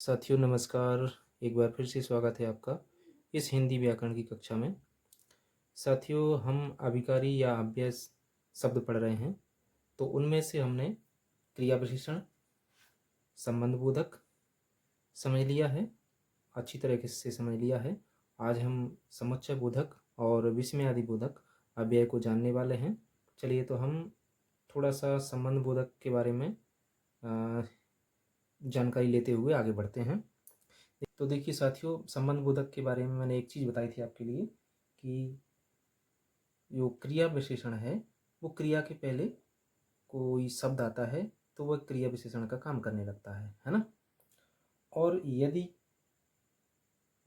साथियों नमस्कार। एक बार फिर से स्वागत है आपका इस हिंदी व्याकरण की कक्षा में। साथियों हम अभिकारी या अव्यय शब्द पढ़ रहे हैं, तो उनमें से हमने क्रिया विशेषण, संबंध बोधक समझ लिया है, अच्छी तरीके से समझ लिया है। आज हम समुच्चय बोधक और विस्मयादि बोधक अव्यय को जानने वाले हैं। चलिए तो हम थोड़ा सा संबंध बोधक के बारे में जानकारी लेते हुए आगे बढ़ते हैं। तो देखिए साथियों, संबंध बोधक के बारे में मैंने एक चीज़ बताई थी आपके लिए कि जो क्रिया विशेषण है वो क्रिया के पहले कोई शब्द आता है तो वह क्रिया विशेषण का काम करने लगता है ना। और यदि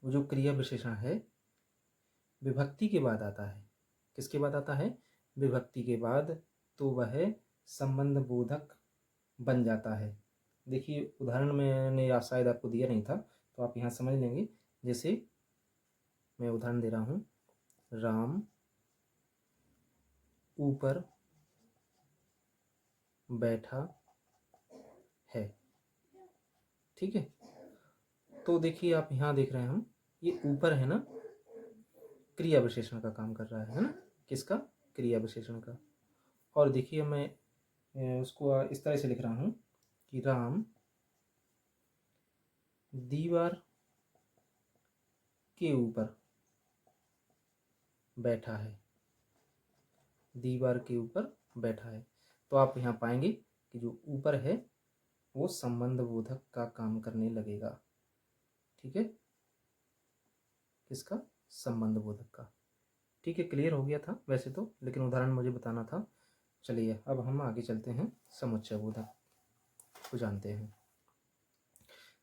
वो जो क्रिया विशेषण है विभक्ति के बाद आता है, किसके बाद आता है? विभक्ति के बाद, तो वह संबंध बोधक बन जाता है। देखिए उदाहरण मैंने या शायद आपको दिया नहीं था, तो आप यहाँ समझ लेंगे। जैसे मैं उदाहरण दे रहा हूँ, राम ऊपर बैठा है। ठीक है, तो देखिए आप यहाँ देख रहे हैं, हम ये ऊपर है ना, क्रिया विशेषण का काम कर रहा है ना। किसका? क्रिया विशेषण का। और देखिए मैं उसको इस तरह से लिख रहा हूँ कि राम दीवार के ऊपर बैठा है। दीवार के ऊपर बैठा है, तो आप यहाँ पाएंगे कि जो ऊपर है वो संबंध बोधक का काम करने लगेगा। ठीक है, किसका? संबंध बोधक का। ठीक है, क्लियर हो गया था वैसे तो, लेकिन उदाहरण मुझे बताना था। चलिए अब हम आगे चलते हैं, समुच्चय बोधक को जानते हैं।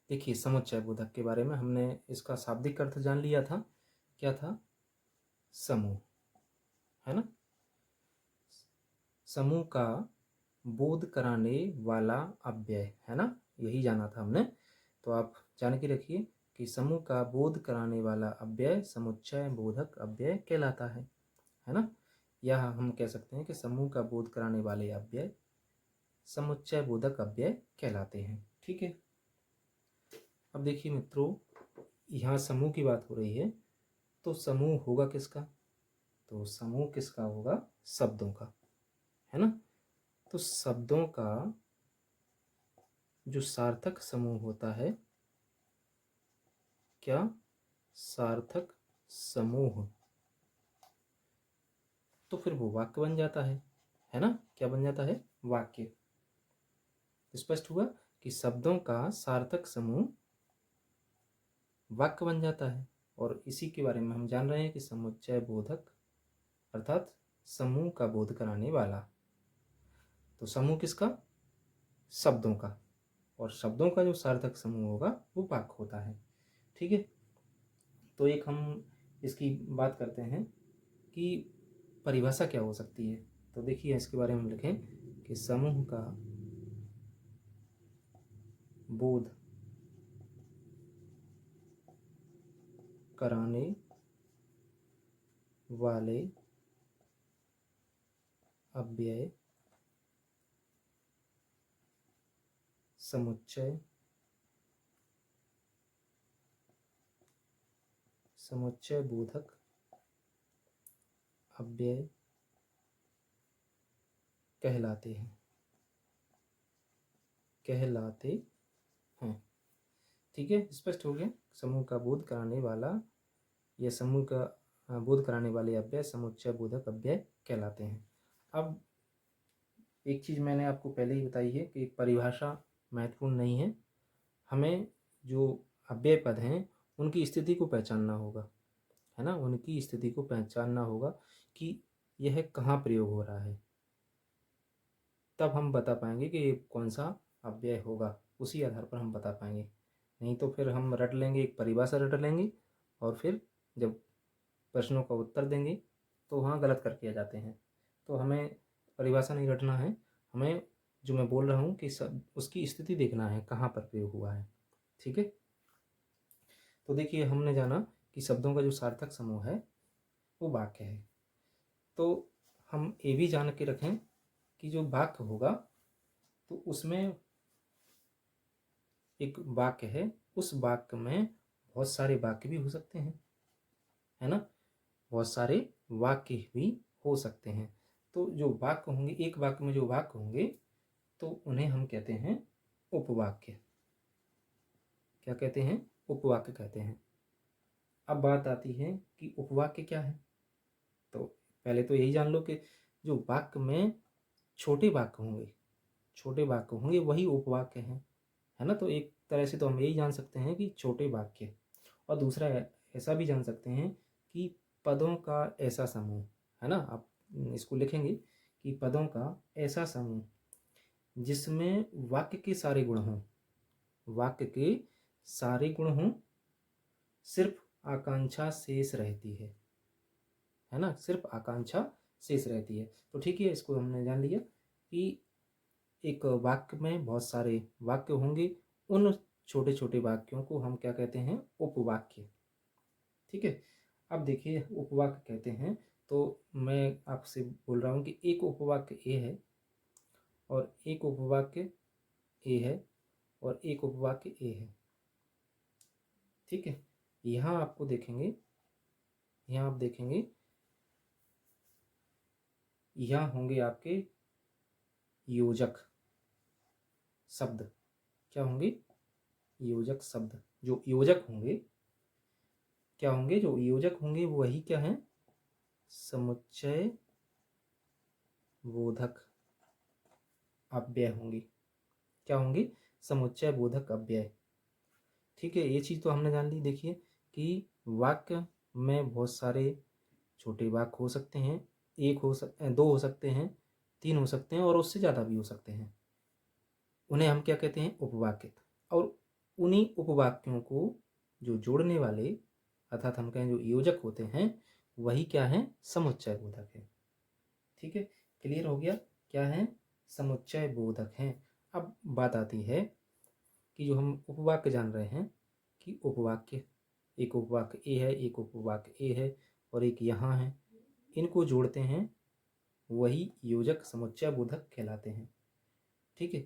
देखिए समुच्चय बोधक के बारे में हमने इसका शाब्दिक अर्थ जान लिया था। क्या था? समूह, है ना। समूह का बोध कराने वाला अव्यय, है ना, यही जाना था हमने। तो आप जान के रखिए कि समूह का बोध कराने वाला अव्यय समुच्चय बोधक अव्यय कहलाता है ना। यह हम कह सकते हैं कि समूह का बोध कराने वाले अव्यय समुच्चय बोधक अव्यय कहलाते हैं। ठीक है, अब देखिए मित्रों, यहाँ समूह की बात हो रही है, तो समूह होगा किसका? तो समूह किसका होगा? शब्दों का, है ना। तो शब्दों का जो सार्थक समूह होता है, क्या? सार्थक समूह, तो फिर वो वाक्य बन जाता है ना। क्या बन जाता है? वाक्य। स्पष्ट हुआ कि शब्दों का सार्थक समूह वाक्य बन जाता है। और इसी के बारे में हम जान रहे हैं कि समुच्चय बोधक अर्थात समूह का बोध कराने वाला। तो समूह किसका? शब्दों का। और शब्दों का जो सार्थक समूह होगा वो वाक्य होता है। ठीक है, तो एक हम इसकी बात करते हैं कि परिभाषा क्या हो सकती है। तो देखिए इसके बारे में हम लिखें कि समूह का बोध कराने वाले अव्यय समुच्चय बोधक अव्यय कहलाते हैं। ठीक है, स्पष्ट हो गया। समूह का बोध कराने वाला या समूह का बोध कराने वाले अव्यय समुच्चय बोधक अव्यय कहलाते हैं। अब एक चीज़ मैंने आपको पहले ही बताई है कि परिभाषा महत्वपूर्ण नहीं है, हमें जो अव्यय पद हैं उनकी स्थिति को पहचानना होगा, है ना। उनकी स्थिति को पहचानना होगा कि यह कहाँ प्रयोग हो रहा है, तब हम बता पाएंगे कि कौन सा अव्यय होगा। उसी आधार पर हम बता पाएंगे। नहीं तो फिर हम रट लेंगे, एक परिभाषा रट लेंगे, और फिर जब प्रश्नों का उत्तर देंगे तो वहाँ गलत करके आ जाते हैं। तो हमें परिभाषा नहीं रटना है, हमें जो मैं बोल रहा हूँ कि सब उसकी स्थिति देखना है, कहाँ पर प्रयोग हुआ है। ठीक है, तो देखिए हमने जाना कि शब्दों का जो सार्थक समूह है वो वाक्य है। तो हम ये भी जान के रखें कि जो वाक्य होगा तो उसमें एक वाक्य है, उस वाक्य में बहुत सारे वाक्य भी हो सकते हैं, है ना, बहुत सारे वाक्य भी हो सकते हैं। तो जो वाक्य होंगे, एक वाक्य में जो वाक्य होंगे तो उन्हें हम कहते हैं उपवाक्य। क्या कहते हैं? उपवाक्य कहते हैं। अब बात आती है कि उपवाक्य क्या है। तो पहले तो यही जान लो कि जो वाक्य में छोटे वाक्य होंगे, छोटे वाक्य होंगे वही उपवाक्य हैं, है ना। तो एक तरह से तो हम यही जान सकते हैं कि छोटे वाक्य। और दूसरा ऐसा भी जान सकते हैं कि पदों का ऐसा समूह, है ना। आप इसको लिखेंगे कि पदों का ऐसा समूह जिसमें वाक्य के सारे गुण हों, वाक्य के सारे गुण हों, सिर्फ आकांक्षा शेष रहती है ना, सिर्फ आकांक्षा शेष रहती है। तो ठीक है, इसको हमने जान लिया कि एक वाक्य में बहुत सारे वाक्य होंगे, उन छोटे छोटे वाक्यों को हम क्या कहते हैं? उपवाक्य। ठीक है। अब देखिए, उपवाक्य कहते हैं तो मैं आपसे बोल रहा हूँ कि एक उपवाक्य ए है और एक उपवाक्य ए है और एक उपवाक्य ए है। ठीक है। यहाँ आपको देखेंगे, यहाँ आप देखेंगे, यहाँ होंगे आपके योजक शब्द। क्या होंगे? योजक शब्द। जो योजक होंगे, क्या होंगे? जो योजक होंगे वही क्या है? समुच्चय बोधक अव्यय होंगे। क्या होंगे? समुच्चय बोधक अव्यय। ठीक है, ये चीज़ तो हमने जान ली। देखिए कि वाक्य में बहुत सारे छोटे वाक्य हो सकते हैं, दो हो सकते हैं, तीन हो सकते हैं और उससे ज़्यादा भी हो सकते हैं। उन्हें हम क्या कहते हैं? उपवाक्य। और उन्हीं उपवाक्यों को जो जोड़ने वाले, अर्थात हम कहें जो योजक होते हैं, वही क्या है? समुच्चय बोधक है। ठीक है, क्लियर हो गया? क्या है? समुच्चय बोधक है। अब बात आती है कि जो हम उपवाक्य जान रहे हैं कि उपवाक्य, एक उपवाक्य ए है, एक उपवाक्य ए है और एक यहाँ है, इनको जोड़ते हैं, वही योजक समुच्चय बोधक कहलाते हैं। ठीक है।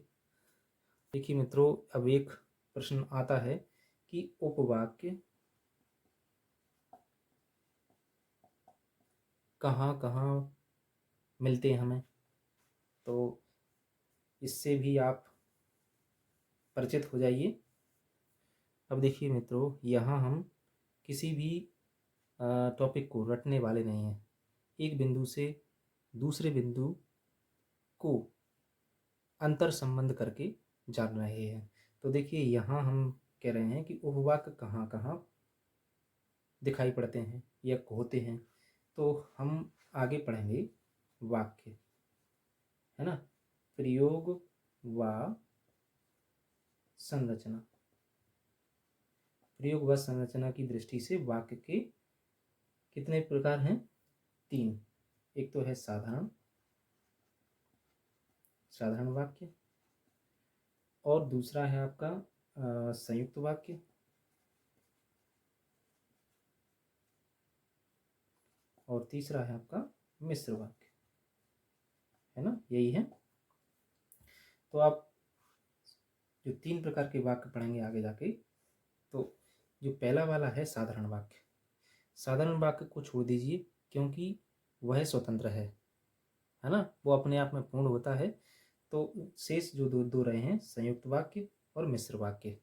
देखिए मित्रों, अब एक प्रश्न आता है कि उपवाक्य कहाँ कहाँ मिलते हैं हमें, तो इससे भी आप परिचित हो जाइए। अब देखिए मित्रों, यहाँ हम किसी भी टॉपिक को रटने वाले नहीं हैं, एक बिंदु से दूसरे बिंदु को अंतर संबंध करके जान रहे हैं। तो देखिए, यहाँ हम कह रहे हैं कि उपवाक्य कहाँ कहाँ दिखाई पड़ते हैं या होते हैं। तो हम आगे पढ़ेंगे वाक्य, है ना, प्रयोग व संरचना। प्रयोग व संरचना की दृष्टि से वाक्य के कितने प्रकार हैं? तीन। एक तो है साधारण वाक्य, और दूसरा है आपका संयुक्त वाक्य, और तीसरा है आपका मिश्र वाक्य, है ना, यही है। तो आप जो तीन प्रकार के वाक्य पढ़ेंगे आगे जाके, तो जो पहला वाला है साधारण वाक्य, साधारण वाक्य को छोड़ दीजिए क्योंकि वह स्वतंत्र है ना, वो अपने आप में पूर्ण होता है। तो शेष जो दो दो रहे हैं, संयुक्त वाक्य और मिश्र वाक्य,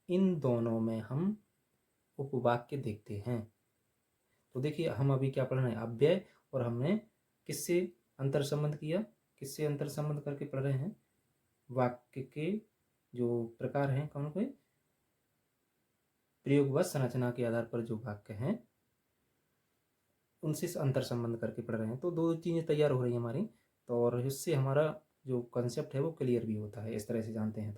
इन दोनों में हम उपवाक्य देखते हैं। तो देखिए, हम अभी क्या पढ़ रहे हैं? अव्यय। और हमने किससे अंतर संबंध किया? किससे अंतर संबंध करके पढ़ रहे हैं? वाक्य के जो प्रकार हैं, कौन से? प्रयोग व संरचना के आधार पर जो वाक्य हैं, उनसे अंतर संबंध करके पढ़ रहे हैं। तो दो चीज़ें तैयार हो रही हैं हमारी, तो और इससे हमारा जो कॉन्सेप्ट है वो क्लियर भी होता है, इस तरह से जानते हैं।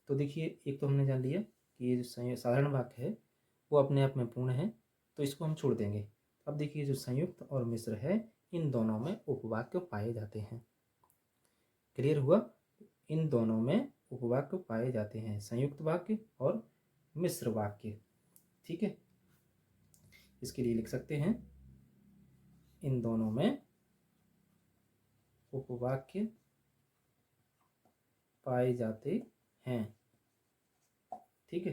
तो देखिए, एक तो हमने जान लिया कि ये जो साधारण वाक्य है वो अपने आप में पूर्ण है, तो इसको हम छोड़ देंगे। अब देखिए, जो संयुक्त और मिश्र है, इन दोनों में उपवाक्य पाए जाते हैं। क्लियर हुआ? इन दोनों में उपवाक्य पाए जाते हैं, संयुक्त वाक्य और मिश्र वाक्य। ठीक है, इसके लिए लिख सकते हैं, इन दोनों में उपवाक्य पाए जाते हैं। ठीक है,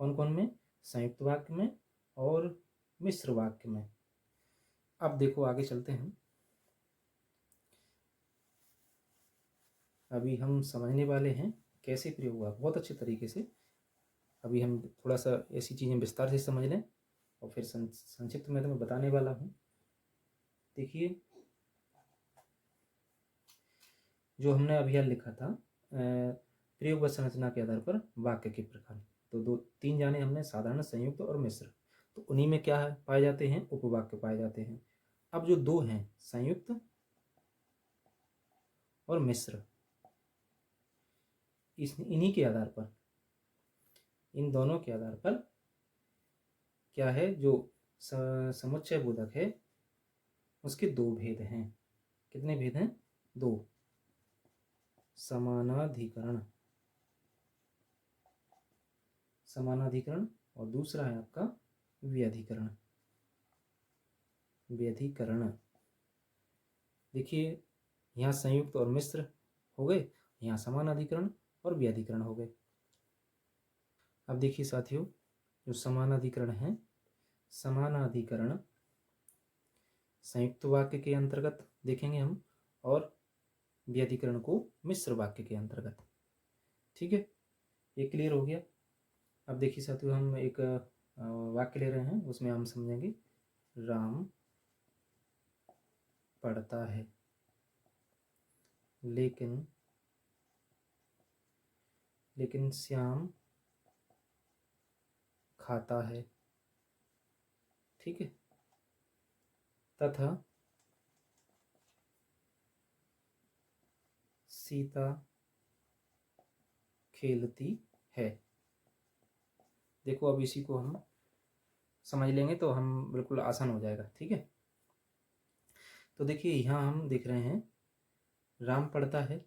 कौन कौन में? संयुक्त वाक्य में और मिश्र वाक्य में। अब देखो आगे चलते हैं, अभी हम समझने वाले हैं कैसे प्रयोग हुआ बहुत अच्छे तरीके से। अभी हम थोड़ा सा ऐसी चीज़ें विस्तार से समझ लें और फिर संक्षिप्त में तुम्हें बताने वाला हूँ। देखिए जो हमने अभी यहाँ लिखा था प्रयोग व संरचना के आधार पर वाक्य के प्रकार, तो दो तीन जाने हमने, साधारण, संयुक्त और मिश्र। तो उन्हीं में क्या है पाए जाते हैं? उपवाक्य पाए जाते हैं। अब जो दो हैं, संयुक्त और मिश्र, इन्हीं के आधार पर, इन दोनों के आधार पर क्या है, जो समुच्चय बोधक है उसके दो भेद हैं। कितने भेद हैं? दो। समानाधिकरण, समानाधिकरण, और दूसरा है आपका व्यधिकरण। व्यधिकरण, देखिए यहाँ संयुक्त और मिश्र हो गए, यहाँ समानाधिकरण और व्यधिकरण हो गए। अब देखिए साथियों, जो समानाधिकरण है, समानाधिकरण संयुक्त वाक्य के अंतर्गत देखेंगे हम, और व्यधिकरण को मिश्र वाक्य के अंतर्गत। ठीक है, ये क्लियर हो गया। अब देखिए साथियों, हम एक वाक्य ले रहे हैं, उसमें हम समझेंगे राम पढ़ता है लेकिन श्याम खाता है। ठीक है, तथा सीता खेलती है। देखो अब इसी को हम समझ लेंगे तो हम बिल्कुल आसान हो जाएगा। ठीक है, तो देखिए यहाँ हम देख रहे हैं राम पढ़ता है।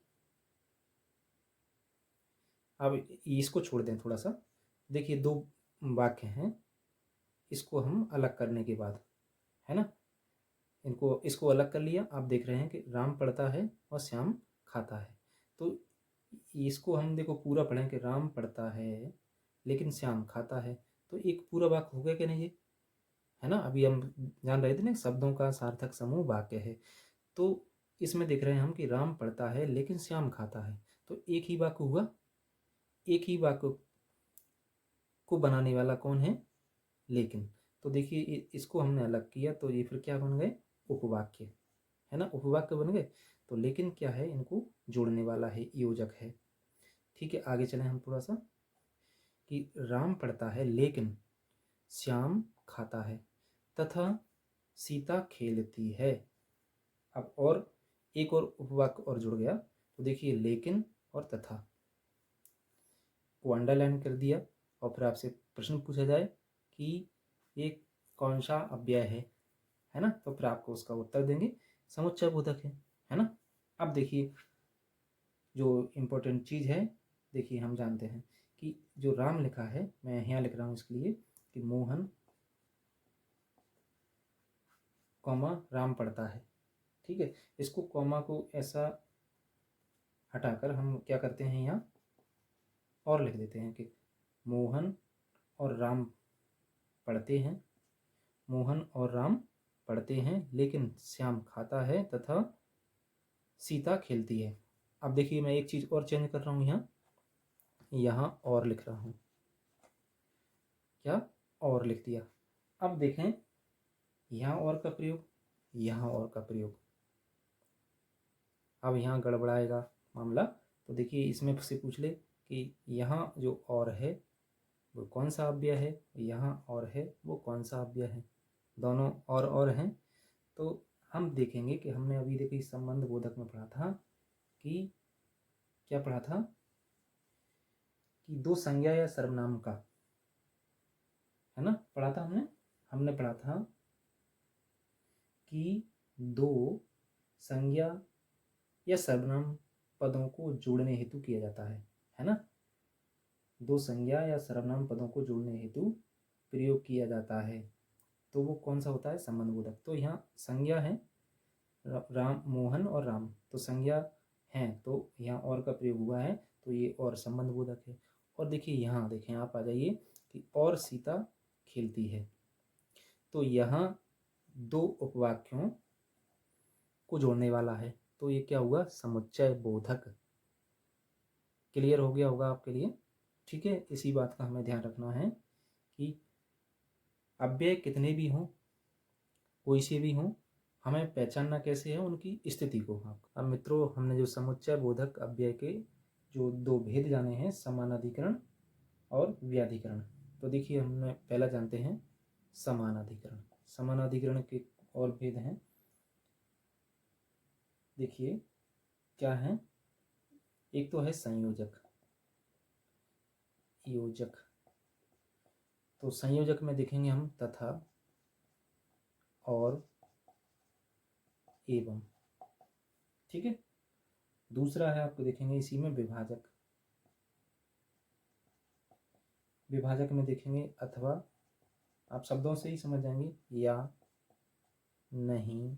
अब इसको छोड़ दें थोड़ा सा, देखिए दो वाक्य हैं, इसको हम अलग करने के बाद, है ना, इसको अलग कर लिया। आप देख रहे हैं कि राम पढ़ता है और श्याम खाता है। तो इसको हम देखो पूरा पढ़ें कि राम पढ़ता है लेकिन श्याम खाता है, तो एक पूरा वाक्य हो गया कि नहीं ये, है ना। अभी हम जान रहे थे ना, शब्दों का सार्थक समूह वाक्य है। तो इसमें देख रहे हैं हम कि राम पढ़ता है लेकिन श्याम खाता है, तो एक ही वाक्य हुआ। एक ही वाक्य को बनाने वाला कौन है? लेकिन। तो देखिए इसको हमने अलग किया, तो ये फिर क्या बन गए? उपवाक्य, है ना, उपवाक्य बन गए। तो लेकिन क्या है? इनको जोड़ने वाला है, योजक है। ठीक है, आगे चलें हम थोड़ा सा, कि राम पढ़ता है लेकिन श्याम खाता है, तथा सीता खेलती है। अब और एक और उपवाक्य और जुड़ गया, तो देखिए लेकिन और तथा को अंडरलाइन कर दिया, और फिर आपसे प्रश्न पूछा जाए कि ये कौन सा अव्यय है ना, तो फिर आपको उसका उत्तर देंगे समुच्चय बोधक है ना। अब देखिए जो इम्पोर्टेंट चीज़ है, देखिए हम जानते हैं कि जो राम लिखा है, मैं यहाँ लिख रहा हूँ इसके लिए कि मोहन कॉमा राम पढ़ता है। ठीक है, इसको कॉमा को ऐसा हटाकर हम क्या करते हैं, यहाँ और लिख देते हैं कि मोहन और राम पढ़ते हैं, मोहन और राम पढ़ते हैं लेकिन श्याम खाता है तथा सीता खेलती है। अब देखिए मैं एक चीज़ और चेंज कर रहा हूँ, यहाँ और लिख रहा हूँ, क्या और लिख दिया। अब देखें यहाँ और का प्रयोग, यहाँ और का प्रयोग, अब यहाँ गड़बड़ाएगा मामला। तो देखिए इसमें से पूछ ले कि यहाँ जो और है वो कौन सा अव्यय है, यहाँ और है वो कौन सा अव्यय है, दोनों और हैं। तो हम देखेंगे कि हमने अभी देखिए संबंध बोधक में पढ़ा था कि क्या पढ़ा था, कि दो संज्ञा या सर्वनाम का, है ना, पढ़ा था हमने पढ़ा था कि दो संज्ञा या सर्वनाम पदों को जोड़ने हेतु किया जाता है ना, दो संज्ञा या सर्वनाम पदों को जोड़ने हेतु प्रयोग किया जाता है। तो वो कौन सा होता है? संबंध बोधक। तो यहाँ संज्ञा है राम, मोहन और राम, तो संज्ञा हैं, तो यहाँ और का प्रयोग हुआ है, तो ये और संबंध बोधक है। और देखिए यहाँ देखें, आप आ जाइए कि और सीता खेलती है, तो यहाँ दो उपवाक्यों को जोड़ने वाला है, तो ये क्या हुआ, समुच्चय बोधक। क्लियर हो गया होगा आपके लिए, ठीक है। इसी बात का हमें ध्यान रखना है कि अव्यय कितने भी हों, कोई से भी हों, हमें पहचानना कैसे है, उनकी स्थिति को। अब मित्रों, हमने जो समुच्चय बोधक अव्यय के जो दो भेद जाने हैं, समानाधिकरण और व्याधिकरण। तो देखिए, हमने पहला जानते हैं समानाधिकरण। समानाधिकरण के और भेद हैं, देखिए क्या है। एक तो है संयोजक, योजक। तो संयोजक में देखेंगे हम तथा और एवं, ठीक है। दूसरा है, आपको देखेंगे इसी में विभाजक। विभाजक में देखेंगे अथवा, आप शब्दों से ही समझ जाएंगे, या, नहीं,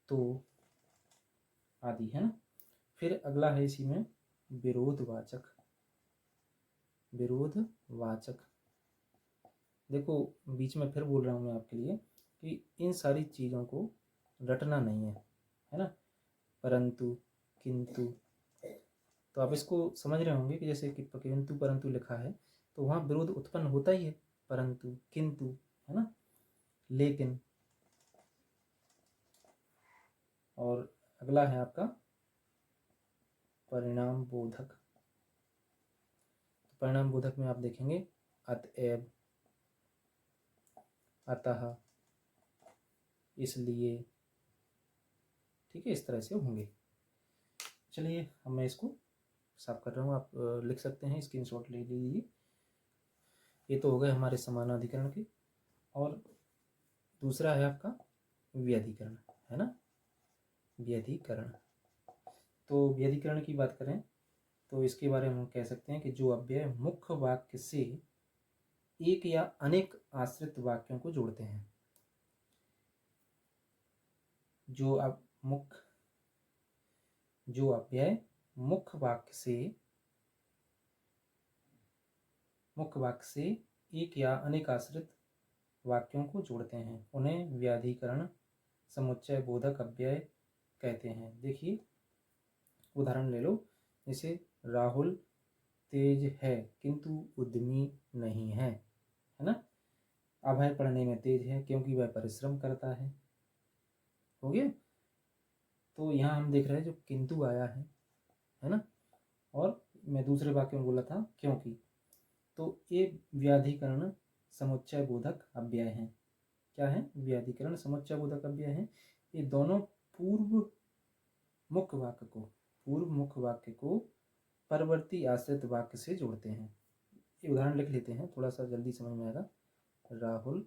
तो आदि, है ना। फिर अगला है इसी में विरोधवाचक। विरोधवाचक, देखो बीच में फिर बोल रहा हूँ मैं आपके लिए कि इन सारी चीज़ों को रटना नहीं है ना। परंतु, किंतु, तो आप इसको समझ रहे होंगे कि जैसे कि किंतु परंतु लिखा है तो वहाँ विरोध उत्पन्न होता ही है, परंतु, किंतु, है ना, लेकिन। और अगला है आपका परिणाम बोधक। परिणाम बोधक में आप देखेंगे अतएव, अतः, इसलिए, ठीक है, इस तरह से होंगे। चलिए, अब मैं इसको साफ कर रहा हूँ, आप लिख सकते हैं, स्क्रीनशॉट ले लीजिए। ये तो हो गए हमारे समानाधिकरण के। और दूसरा है आपका व्यधिकरण, है ना, व्यधिकरण। तो व्यधिकरण की बात करें तो इसके बारे में हम कह सकते हैं कि जो अव्यय मुख्य वाक्य से एक या अनेक आश्रित वाक्यों को जोड़ते हैं। जो अव्यय मुख्य वाक्य से एक या अनेक आश्रित वाक्यों को जोड़ते हैं, उन्हें व्याधिकरण समुच्चय बोधक अव्यय कहते हैं। देखिए, उदाहरण ले लो, जैसे राहुल तेज है किंतु उद्यमी नहीं है ना। अभय पढ़ने में तेज है क्योंकि वह परिश्रम करता है। हो गया। तो यहाँ हम देख रहे हैं जो किंतु आया है ना, और मैं दूसरे वाक्य में बोला था क्योंकि, तो ये व्याधिकरण समुच्चय बोधक अव्यय हैं। क्या है, व्याधिकरण समुच्चय बोधक अव्यय हैं। ये दोनों पूर्व मुख्य वाक्य को परवर्ती आश्रित वाक्य से जोड़ते हैं। ये उदाहरण लिख लेते हैं, थोड़ा सा जल्दी समझ में आएगा। राहुल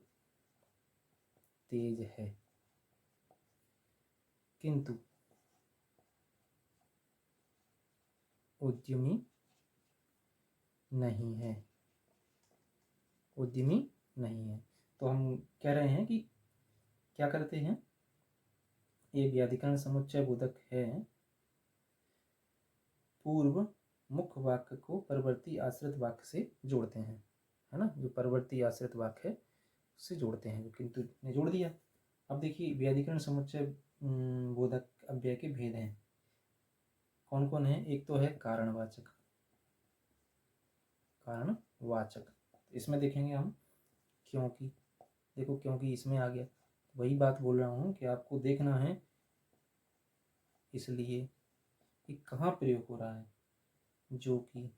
तेज है किंतु उद्यमी नहीं है। तो हम कह रहे हैं कि क्या करते हैं, ये व्याधिकरण समुच्चय बोधक है, पूर्व मुख्य वाक्य को परवर्ती आश्रित वाक्य से जोड़ते हैं, है ना। जो परवर्ती आश्रित वाक्य है उससे जोड़ते हैं, जो किंतु ने जोड़ दिया। अब देखिए, व्याधिकरण समुच्चय बोधक अव्यय के भेद हैं, कौन कौन है। एक तो है कारणवाचक। इसमें देखेंगे हम क्योंकि, देखो क्योंकि इसमें आ गया, वही बात बोल रहा हूँ कि आपको देखना है इसलिए कि कहाँ प्रयोग हो रहा है, जो कि,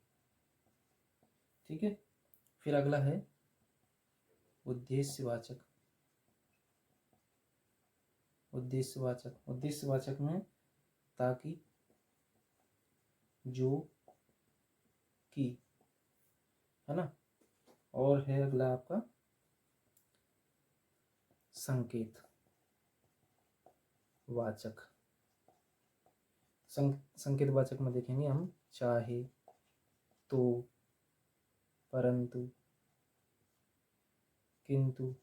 ठीक है। फिर अगला है उद्देश्यवाचक। उद्देश्यवाचक में ताकि, जो कि, है ना। और है अगला आपका संकेत वाचक। संकेत वाचक में देखेंगे हम चाहे, तो, परंतु, किंतु,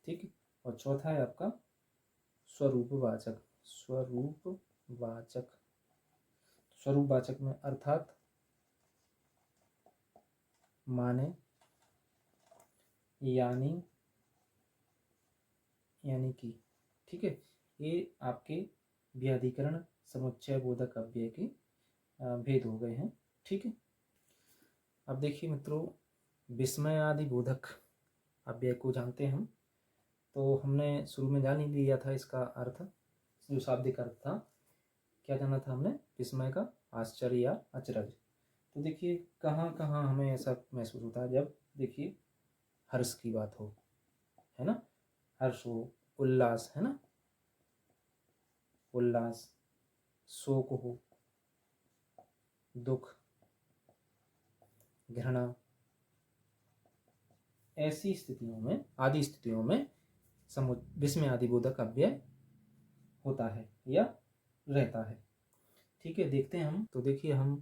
ठीक है। और चौथा है आपका स्वरूपवाचक। स्वरूपवाचक में अर्थात, माने, यानी, यानी कि। ठीक है, ये आपके व्याधिकरण समुच्चय बोधक अव्यय के भेद हो गए हैं। ठीक है, अब देखिए मित्रों, विस्मय आदि बोधक अव्यय को जानते हैं हम। तो हमने शुरू में जान ही लिया था इसका अर्थ, जो शाब्दिक अर्थ था। क्या जाना था हमने? विस्मय का आश्चर्य या अचरज। तो देखिए कहाँ कहाँ हमें ऐसा महसूस होता है, जब देखिए हर्ष की बात हो, है ना, हर्ष हो, उल्लास, है ना, उल्लास, शोक हो, दुख, घृणा, ऐसी स्थितियों में, आदि स्थितियों में विस्मय आदि बोधक अव्यय होता है या रहता है। ठीक है, देखते हैं हम। तो देखिए हम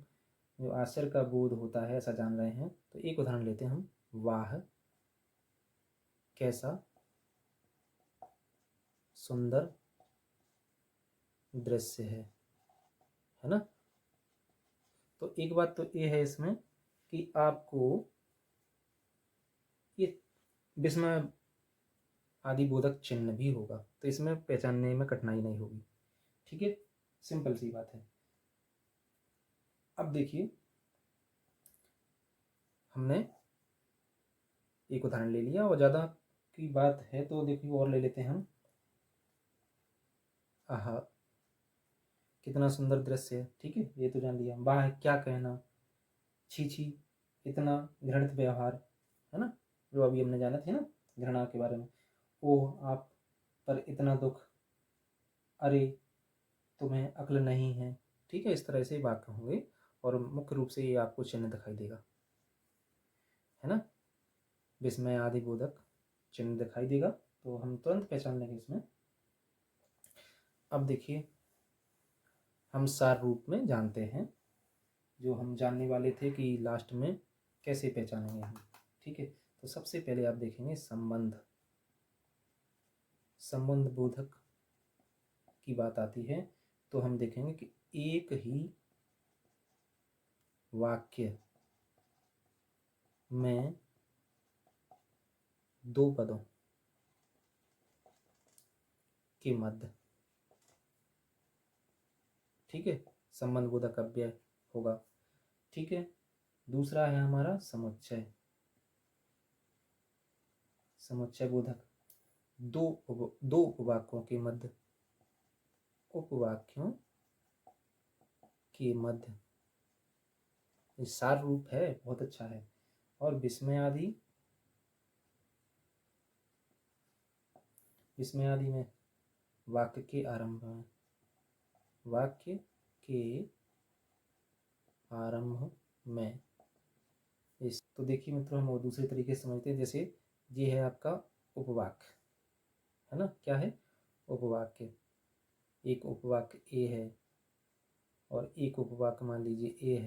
जो आश्चर्य का बोध होता है ऐसा जान रहे हैं, तो एक उदाहरण लेते हैं हम। वाह कैसा सुंदर दृश्य है ना। तो एक बात तो ये है इसमें कि आपको ये विस्मय आदि बोधक चिन्ह भी होगा, तो इसमें पहचानने में कठिनाई नहीं होगी। ठीक है, सिंपल सी बात है। अब देखिए हमने एक उदाहरण ले लिया और ज़्यादा की बात है तो देखिए और ले लेते हैं हम। आहा कितना सुंदर दृश्य है। ठीक है, ये तो जान लिया। वाह क्या कहना, छी छी इतना घृणित व्यवहार, है ना, जो अभी हमने जाना थे ना घृणा के बारे में। ओह आप पर इतना दुख, अरे तुम्हें अक्ल नहीं है। ठीक है, इस तरह से वाक्य होंगे और मुख्य रूप से ये आपको चिन्ह दिखाई देगा, है ना, विस्मय आदि बोधक चिन्ह दिखाई देगा, तो हम तुरंत पहचान लेंगे इसमें। अब देखिए हम सार रूप में जानते हैं, जो हम जानने वाले थे कि लास्ट में कैसे पहचानेंगे हम। ठीक है, तो सबसे पहले आप देखेंगे संबंध, संबंध बोधक की बात आती है तो हम देखेंगे कि एक ही वाक्य में दो पदों के मध्य, ठीक है, संबंध बोधक अव्यय होगा। ठीक है, दूसरा है हमारा समुच्चय, समुच्चय बोधक दो उपवाक्यों के मध्य, उपवाक्यों के मध्य, ये सार रूप है, बहुत अच्छा है। और विस्मय आदि, विस्मय आदि में वाक्य के आरंभ में, वाक्य के आरंभ में इस, तो देखिए मित्रों हम वो दूसरे तरीके से समझते हैं। जैसे ये है आपका उपवाक्य, है ना, क्या है उपवाक्य, एक उपवाक्य ए है और एक उपवाक्य मान लीजिए ए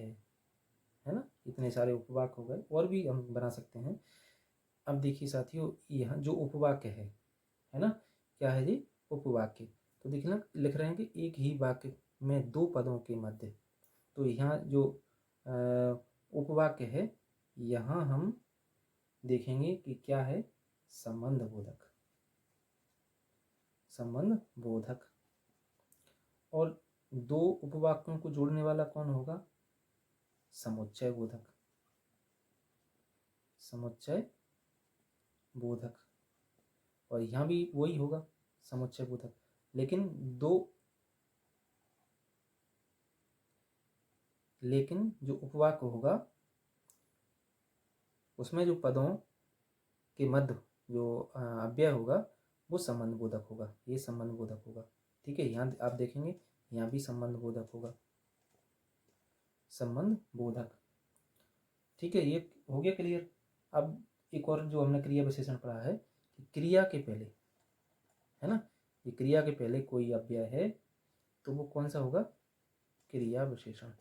है ना, इतने सारे उपवाक्य हो गए, और भी हम बना सकते हैं। अब देखिए साथियों यहाँ जो उपवाक्य है ना, क्या है जी उपवाक्य। तो देखिए ना लिख रहे हैं कि एक ही वाक्य में दो पदों के मध्य, तो यहाँ जो उपवाक्य है यहाँ हम देखेंगे कि क्या है संबंध बोधक, संबंध बोधक। और दो उपवाक्यों को जोड़ने वाला कौन होगा? समुच्चय बोधक, समुच्चय बोधक। और यहाँ भी वही होगा समुच्चय बोधक, लेकिन जो उपवाक्य होगा उसमें जो पदों के मध्य जो अव्यय होगा वो संबंध बोधक होगा, ये संबंध बोधक होगा। ठीक है, यहाँ आप देखेंगे यहाँ भी संबंध बोधक होगा, संबंध बोधक। ठीक है, ये हो गया क्लियर। अब एक और जो हमने क्रिया विशेषण पढ़ा है कि क्रिया के पहले, है ना, ये क्रिया के पहले कोई अव्यय है तो वो कौन सा होगा? क्रिया विशेषण।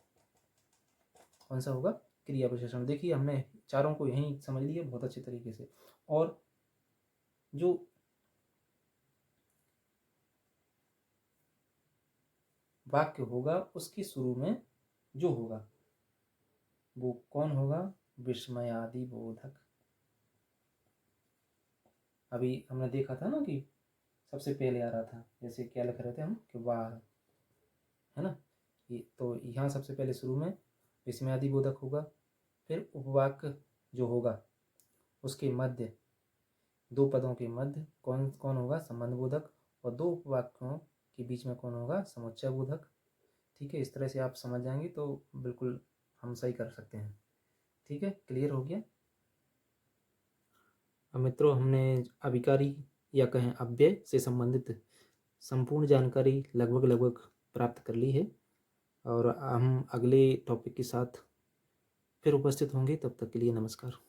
कौन सा होगा? क्रिया विशेषण। देखिए हमने चारों को यहीं समझ लिया बहुत अच्छे तरीके से। और जो वाक्य होगा उसके शुरू में जो होगा वो कौन होगा? विस्मयादि बोधक। अभी हमने देखा था ना कि सबसे पहले आ रहा था, जैसे क्या लिख रहे थे हम कि वाह, है ना। ये तो यहाँ सबसे पहले शुरू में विस्मयादि बोधक होगा, फिर उपवाक्य जो होगा उसके मध्य, दो पदों के मध्य कौन कौन होगा? संबंध बोधक। और दो उपवाक्यों के बीच में कौन होगा? समुच्चय बोधक। ठीक है, इस तरह से आप समझ जाएंगे तो बिल्कुल हम सही कर सकते हैं। ठीक है, क्लियर हो गया। अब मित्रों, हमने अभिकारी या कहें अव्यय से संबंधित संपूर्ण जानकारी लगभग लगभग प्राप्त कर ली है, और हम अगले टॉपिक के साथ फिर उपस्थित होंगे। तब तक के लिए नमस्कार।